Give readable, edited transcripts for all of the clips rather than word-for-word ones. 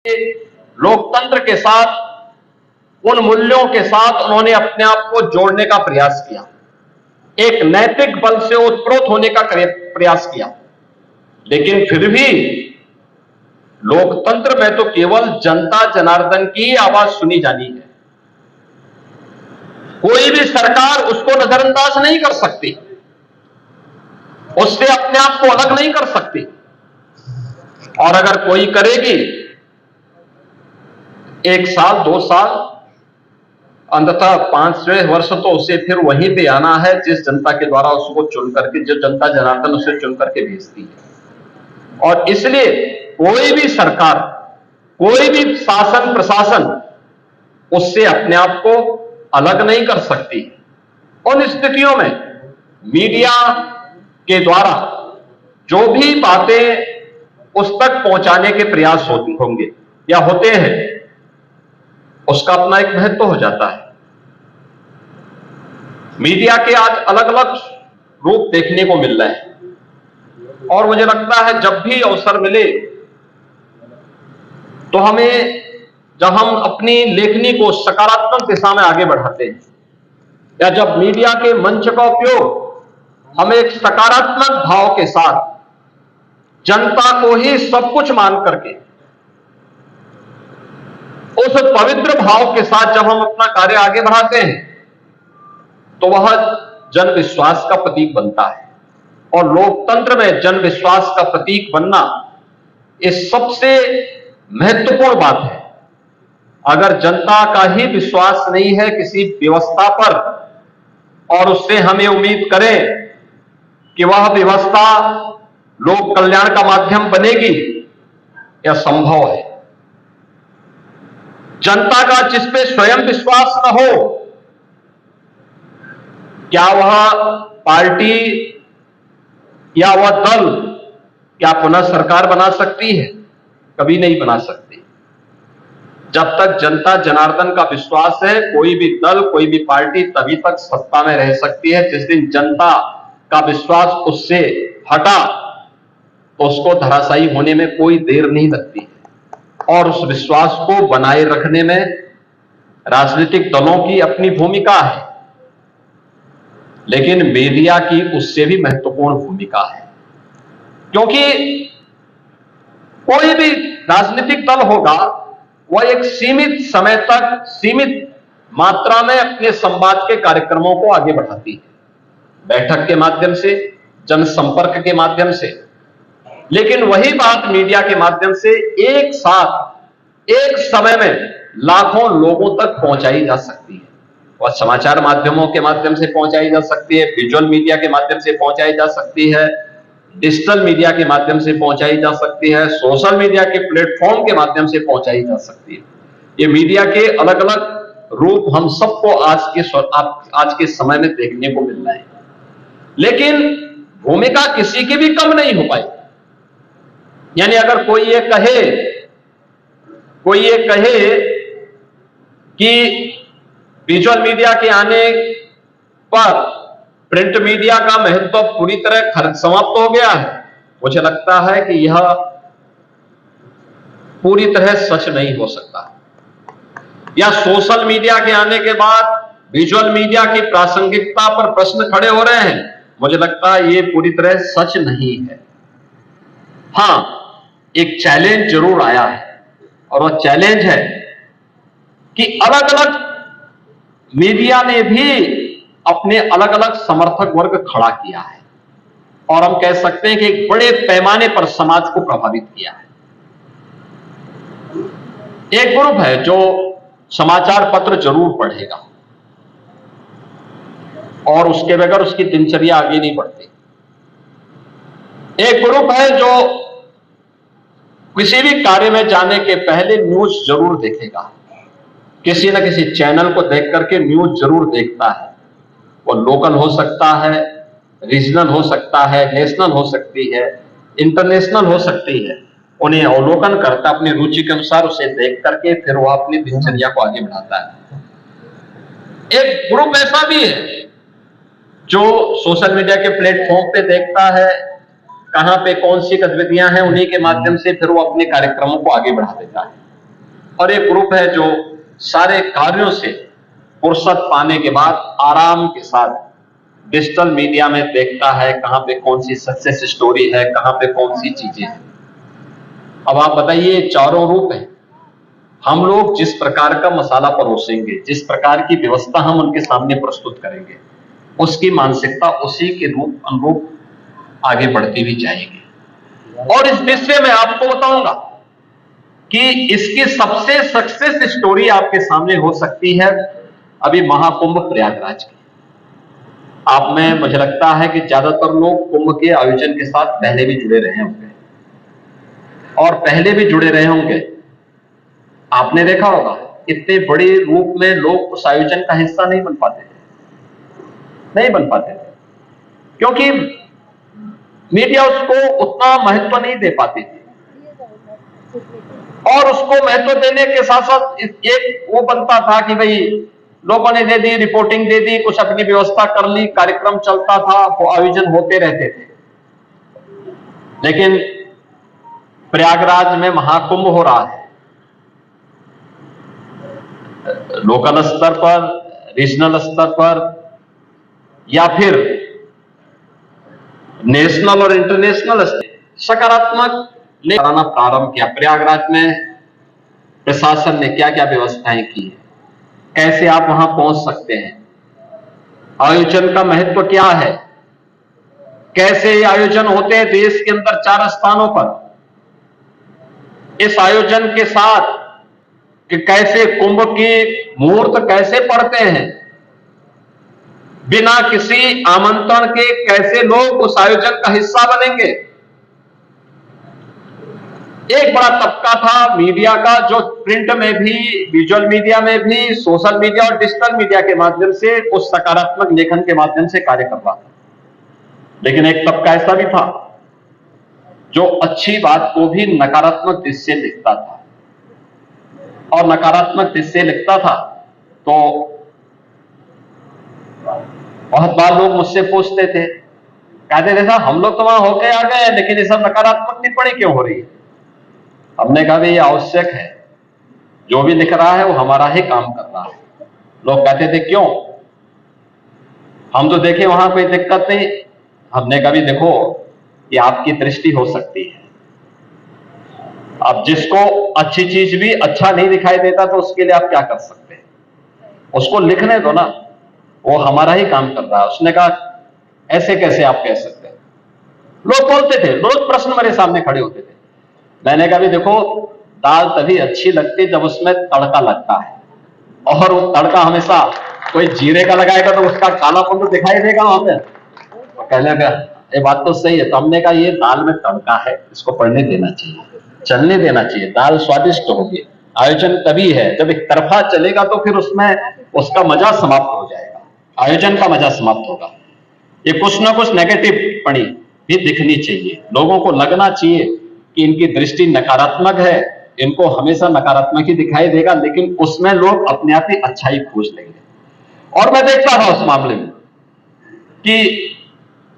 लोकतंत्र के साथ, उन मूल्यों के साथ उन्होंने अपने आप को जोड़ने का प्रयास किया, एक नैतिक बल से ओतप्रोत होने का प्रयास किया। लेकिन फिर भी लोकतंत्र में तो केवल जनता जनार्दन की आवाज सुनी जानी है। कोई भी सरकार उसको नजरअंदाज नहीं कर सकती, उससे अपने आप को अलग नहीं कर सकती, और अगर कोई करेगी 1 साल 2 साल अंततः 5वें वर्ष तो उसे फिर वहीं पे आना है जिस जनता के द्वारा उसको चुन करके, जो जनता जनार्दन उसे चुन करके भेजती है। और इसलिए कोई भी सरकार, कोई भी शासन प्रशासन उससे अपने आप को अलग नहीं कर सकती। उन स्थितियों में मीडिया के द्वारा जो भी बातें उस तक पहुंचाने के प्रयास होंगे या होते हैं, उसका अपना एक महत्व हो जाता है। मीडिया के आज अलग अलग रूप देखने को मिल रहे हैं, और मुझे लगता है जब भी अवसर मिले तो हमें, जब हम अपनी लेखनी को सकारात्मक दिशा में आगे बढ़ाते हैं, या जब मीडिया के मंच का उपयोग हम एक सकारात्मक भाव के साथ जनता को ही सब कुछ मान करके, उस पवित्र भाव के साथ जब हम अपना कार्य आगे बढ़ाते हैं, तो वह जन विश्वास का प्रतीक बनता है। और लोकतंत्र में जन विश्वास का प्रतीक बनना ये सबसे महत्वपूर्ण बात है। अगर जनता का ही विश्वास नहीं है किसी व्यवस्था पर, और उससे हमें उम्मीद करें कि वह व्यवस्था लोक कल्याण का माध्यम बनेगी, यह संभव है। जनता का जिस पे स्वयं विश्वास न हो, क्या वह पार्टी या वह दल क्या पुनः सरकार बना सकती है? कभी नहीं बना सकती। जब तक जनता जनार्दन का विश्वास है, कोई भी दल, कोई भी पार्टी तभी तक सत्ता में रह सकती है। जिस दिन जनता का विश्वास उससे हटा तो उसको धराशायी होने में कोई देर नहीं लगती, और उस विश्वास को बनाए रखने में राजनीतिक दलों की अपनी भूमिका है, लेकिन मीडिया की उससे भी महत्वपूर्ण भूमिका है। क्योंकि कोई भी राजनीतिक दल होगा, वह एक सीमित समय तक, सीमित मात्रा में अपने संवाद के कार्यक्रमों को आगे बढ़ाती है, बैठक के माध्यम से, जनसंपर्क के माध्यम से। लेकिन वही बात मीडिया के माध्यम से एक साथ, एक समय में लाखों लोगों तक पहुंचाई जा सकती है। और समाचार माध्यमों के माध्यम से पहुंचाई जा सकती है, विजुअल मीडिया के माध्यम से पहुंचाई जा सकती है, डिजिटल मीडिया के माध्यम से पहुंचाई जा सकती है, सोशल मीडिया के प्लेटफॉर्म के माध्यम से पहुंचाई जा सकती है। ये मीडिया के अलग अलग रूप हम सबको आज के समय में देखने को मिल रहे हैं, लेकिन भूमिका किसी की भी कम नहीं हो पाई। यानी अगर कोई ये कहे कि विजुअल मीडिया के आने पर प्रिंट मीडिया का महत्व पूरी तरह समाप्त हो गया है, मुझे लगता है कि यह पूरी तरह सच नहीं हो सकता। या सोशल मीडिया के आने के बाद विजुअल मीडिया की प्रासंगिकता पर प्रश्न खड़े हो रहे हैं, मुझे लगता है यह पूरी तरह सच नहीं है। हां, एक चैलेंज जरूर आया है, और वह चैलेंज है कि अलग अलग मीडिया ने भी अपने अलग अलग समर्थक वर्ग खड़ा किया है, और हम कह सकते हैं कि एक बड़े पैमाने पर समाज को प्रभावित किया है। एक ग्रुप है जो समाचार पत्र जरूर पढ़ेगा, और उसके बगैर उसकी दिनचर्या आगे नहीं बढ़ती। एक ग्रुप है जो किसी भी कार्य में जाने के पहले न्यूज जरूर देखेगा, किसी न किसी चैनल को देख करके न्यूज जरूर देखता है। वो लोकल हो सकता है, रीजनल हो सकता है, नेशनल हो सकती है, इंटरनेशनल हो सकती है। उन्हें अवलोकन करता, अपनी रुचि के अनुसार उसे देख करके फिर वह अपनी दिनचर्या को आगे बढ़ाता है। एक ग्रुप ऐसा भी है जो सोशल मीडिया के प्लेटफॉर्म पे देखता है कहां पे कौन सी गतिविधियां हैं, उन्हीं के माध्यम से फिर वो अपने कार्यक्रमों को आगे बढ़ा देता है। और एक ग्रुप है जो सारे कार्यों से फुर्सत पाने के बाद आराम के साथ डिजिटल मीडिया में देखता है कहां पे कौन सी सक्सेस स्टोरी है, कहां पे कौन सी चीजें हैं। अब आप बताइए, चारों रूप हैं। हम लोग जिस प्रकार का मसाला परोसेंगे, जिस प्रकार की व्यवस्था हम उनके सामने प्रस्तुत करेंगे, उसकी मानसिकता उसी के रूप अनुरूप आगे बढ़ती भी जाएगी। और इस विषय में आपको बताऊंगा कि इसकी सबसे सक्सेस स्टोरी आपके सामने हो सकती है अभी महाकुंभ प्रयागराज की। आप में मुझे लगता है कि ज्यादातर लोग कुंभ के आयोजन के साथ पहले भी जुड़े रहे होंगे और पहले भी जुड़े रहे होंगे। आपने देखा होगा इतने बड़े रूप में लोग उस आयोजन का हिस्सा नहीं बन पाते थे, क्योंकि मीडिया उसको उतना महत्व नहीं दे पाती थी। और उसको महत्व देने के साथ साथ एक वो बनता था कि भाई लोगों ने दे दी, रिपोर्टिंग दे दी, कुछ अपनी व्यवस्था कर ली, कार्यक्रम चलता था, वो आयोजन होते रहते थे। लेकिन प्रयागराज में महाकुंभ हो रहा है, लोकल स्तर पर, रीजनल स्तर पर या फिर नेशनल और इंटरनेशनल स्तर, सकारात्मक कराना प्रारंभ किया। प्रयागराज में प्रशासन ने क्या क्या व्यवस्थाएं की है, कैसे आप वहां पहुंच सकते हैं, आयोजन का महत्व क्या है, कैसे आयोजन होते हैं देश के अंदर 4 स्थानों पर, इस आयोजन के साथ कि कैसे कुंभ की मुहूर्त कैसे पड़ते हैं, बिना किसी आमंत्रण के कैसे लोग उस आयोजन का हिस्सा बनेंगे। एक बड़ा तबका था मीडिया का जो प्रिंट में भी, विजुअल मीडिया में भी, सोशल मीडिया और डिजिटल मीडिया के माध्यम से उस सकारात्मक लेखन के माध्यम से कार्य कर रहा था। लेकिन एक तबका ऐसा भी था जो अच्छी बात को भी नकारात्मक दृष्टि से लिखता था, और नकारात्मक दृष्टि से लिखता था तो बहुत बार लोग मुझसे पूछते थे, कहते थे हम लोग तो वहां होके आ गए लेकिन ये सब नकारात्मक टिप्पणी क्यों हो रही है। हमने कहा भी ये आवश्यक है, जो भी लिख रहा है वो हमारा ही काम कर रहा है। लोग कहते थे क्यों, हम तो देखे वहां कोई दिक्कत नहीं। हमने कहा भी देखो ये आपकी दृष्टि हो सकती है, अब जिसको अच्छी चीज भी अच्छा नहीं दिखाई देता तो उसके लिए आप क्या कर सकते हैं, उसको लिखने दो ना, वो हमारा ही काम कर रहा है। उसने कहा ऐसे कैसे आप कह सकते हैं। लोग बोलते थे, रोज प्रश्न मेरे सामने खड़े होते थे। मैंने कहा भी देखो दाल तभी अच्छी लगती जब उसमें तड़का लगता है, और वो तड़का हमेशा कोई जीरे का लगाएगा तो उसका कालापन तो दिखाई देगा वहां पे। कहने लगा ये बात तो सही है। तो हमने कहा ये दाल में तड़का है, इसको पड़ने देना चाहिए, चलने देना चाहिए, दाल स्वादिष्ट होगी। आयोजन तभी है जब एक तरफा चलेगा तो फिर उसमें उसका मजा समाप्त हो जाएगा, आयोजन का मजा समाप्त होगा। ये कुछ ना कुछ नेगेटिव टिप्पणी भी दिखनी चाहिए, लोगों को लगना चाहिए कि इनकी दृष्टि नकारात्मक है, इनको हमेशा नकारात्मक ही दिखाई देगा, लेकिन उसमें लोग अपने आप ही अच्छाई खोज लेंगे। और मैं देखता था उस मामले में कि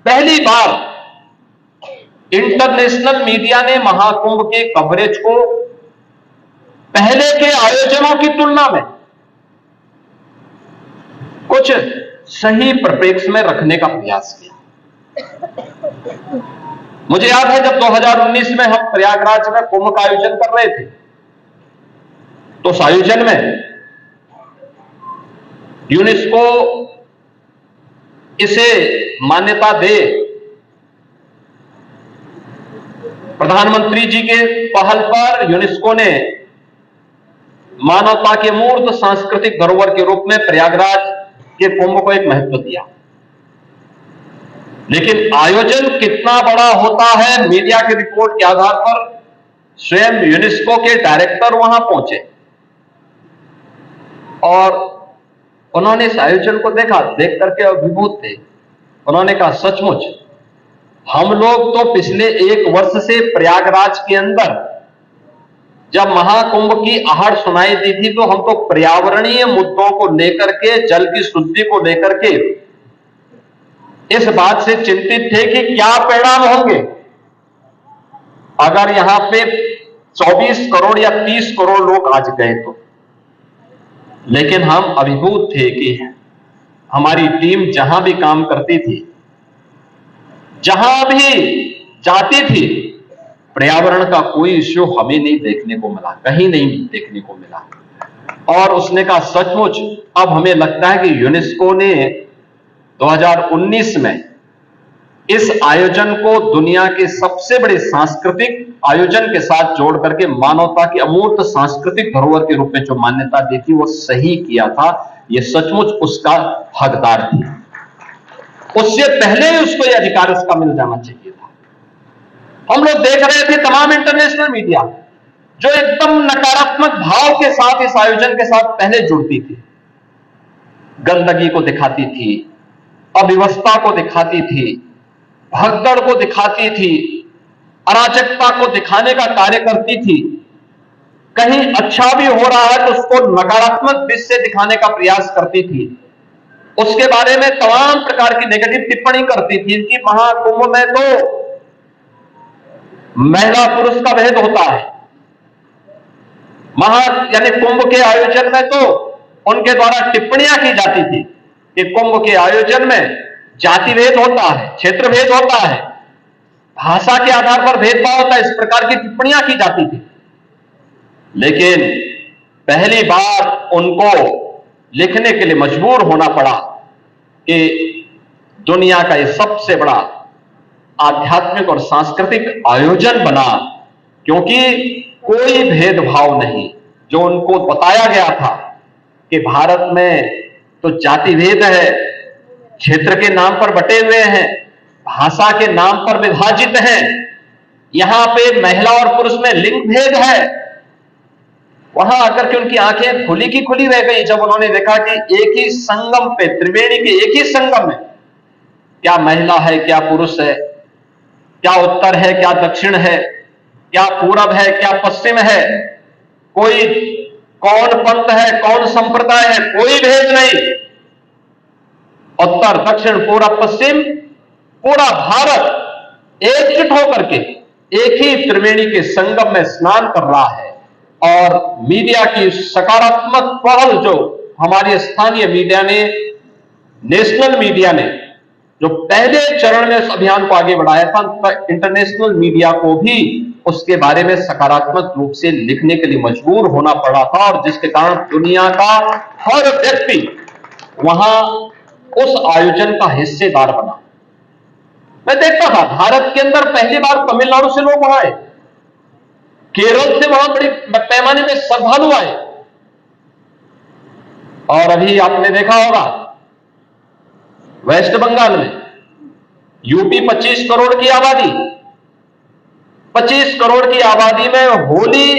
पहली बार इंटरनेशनल मीडिया ने महाकुंभ के कवरेज को पहले के आयोजनों की तुलना में कुछ सही परिप्रेक्ष्य में रखने का प्रयास किया। मुझे याद है जब 2019 में हम प्रयागराज में कुंभ का आयोजन कर रहे थे तो उस आयोजन में यूनेस्को इसे मान्यता दे, प्रधानमंत्री जी के पहल पर यूनेस्को ने मानवता के मूर्त सांस्कृतिक धरोहर के रूप में प्रयागराज के कुंभ को एक महत्व दिया। लेकिन आयोजन कितना बड़ा होता है, मीडिया की रिपोर्ट के आधार पर स्वयं यूनेस्को के डायरेक्टर वहां पहुंचे और उन्होंने इस आयोजन को देखा, देख करके अभिभूत थे। उन्होंने कहा सचमुच हम लोग तो पिछले 1 वर्ष से प्रयागराज के अंदर जब महाकुंभ की आहट सुनाई दी थी तो हम तो पर्यावरणीय मुद्दों को लेकर के, जल की शुद्धि को लेकर के इस बात से चिंतित थे कि क्या परिणाम होंगे अगर यहां पे 24 करोड़ या 30 करोड़ लोग आज गए तो, लेकिन हम अभिभूत थे कि हमारी टीम जहां भी काम करती थी, जहां भी जाती थी, पर्यावरण का कोई इश्यू हमें नहीं देखने को मिला, कहीं नहीं देखने को मिला। और उसने कहा सचमुच अब हमें लगता है कि यूनेस्को ने 2019 में इस आयोजन को दुनिया के सबसे बड़े सांस्कृतिक आयोजन के साथ जोड़ करके मानवता की अमूर्त सांस्कृतिक धरोहर के रूप में जो मान्यता दी थी वो सही किया था। ये सचमुच उसका हकदार थी, उससे पहले ही उसको यह अधिकार उसका मिल जाना चाहिए था। हम लोग देख रहे थे तमाम इंटरनेशनल मीडिया जो एकदम नकारात्मक भाव के साथ इस आयोजन के साथ पहले जुड़ती थी, गंदगी को दिखाती थी, अव्यवस्था को दिखाती थी, भगदड़ को दिखाती थी, अराजकता को दिखाने का कार्य करती थी। कहीं अच्छा भी हो रहा है तो उसको नकारात्मक दृष्टि से दिखाने का प्रयास करती थी, उसके बारे में तमाम प्रकार की नेगेटिव टिप्पणी करती थी कि महाकुंभ में तो महिला पुरुष का भेद होता है, यानी कुंभ के आयोजन में तो उनके द्वारा टिप्पणियां की जाती थी कि कुंभ के आयोजन में जाति भेद होता है, क्षेत्र भेद होता है, भाषा के आधार पर भेदभाव होता है, इस प्रकार की टिप्पणियां की जाती थी। लेकिन पहली बार उनको लिखने के लिए मजबूर होना पड़ा कि दुनिया का यह सबसे बड़ा आध्यात्मिक और सांस्कृतिक आयोजन बना, क्योंकि कोई भेदभाव नहीं। जो उनको बताया गया था कि भारत में तो जाति भेद है, क्षेत्र के नाम पर बटे हुए हैं, भाषा के नाम पर विभाजित हैं, यहां पे महिला और पुरुष में लिंग भेद है, वहां आकर के उनकी आंखें खुली की खुली रह गई जब उन्होंने देखा कि एक ही संगम पे, त्रिवेणी के एक ही संगम में क्या महिला है, क्या पुरुष है, क्या उत्तर है, क्या दक्षिण है, क्या पूरब है, क्या पश्चिम है, कोई कौन पंथ है, कौन संप्रदाय है, कोई भेद नहीं। उत्तर दक्षिण पूरब पश्चिम पूरा भारत एकजुट होकर के एक ही त्रिवेणी के संगम में स्नान कर रहा है। और मीडिया की सकारात्मक पहल जो हमारी स्थानीय मीडिया ने, नेशनल मीडिया ने जो पहले चरण में इस अभियान को आगे बढ़ाया था, इंटरनेशनल मीडिया को भी उसके बारे में सकारात्मक रूप से लिखने के लिए मजबूर होना पड़ा था, और जिसके कारण दुनिया का हर व्यक्ति वहां उस आयोजन का हिस्सेदार बना। मैं देखता था भारत के अंदर पहली बार तमिलनाडु से लोग वहां आए, केरल से वहां बड़े पैमाने में श्रद्धालु आए, और अभी आपने देखा होगा वेस्ट बंगाल में यूपी 25 करोड़ की आबादी, 25 करोड़ की आबादी में होली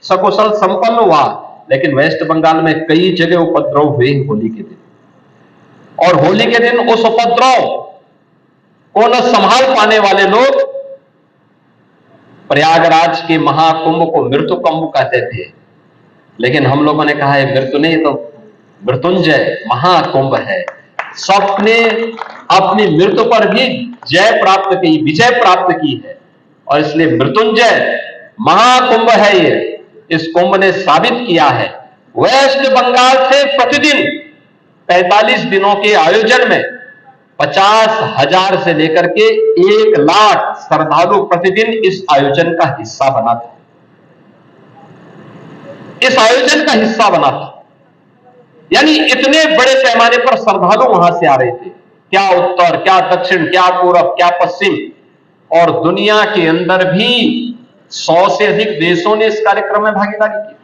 सकुशल संपन्न हुआ, लेकिन वेस्ट बंगाल में कई जगह उपद्रव हुए होली के दिन, और होली के दिन उस उपद्रव को न संभाल पाने वाले लोग प्रयागराज के महाकुंभ को मृत्यु कुंभ कहते थे। लेकिन हम लोगों ने कहा है मृत्यु नहीं, तो मृत्युंजय महाकुंभ है। सबने अपनी मृत्यु पर भी जय प्राप्त की, विजय प्राप्त की है, और इसलिए मृत्युंजय महाकुंभ है ये। इस कुंभ ने साबित किया है वेस्ट बंगाल से प्रतिदिन 45 दिनों के आयोजन में 50,000 से लेकर के 1 लाख श्रद्धालु प्रतिदिन इस आयोजन का हिस्सा बना था, इस आयोजन का हिस्सा बना था। यानी इतने बड़े पैमाने पर श्रद्धालु वहां से आ रहे थे, क्या उत्तर, क्या दक्षिण, क्या पूरब, क्या पश्चिम, और दुनिया के अंदर भी 100 से अधिक देशों ने इस कार्यक्रम में भागीदारी की।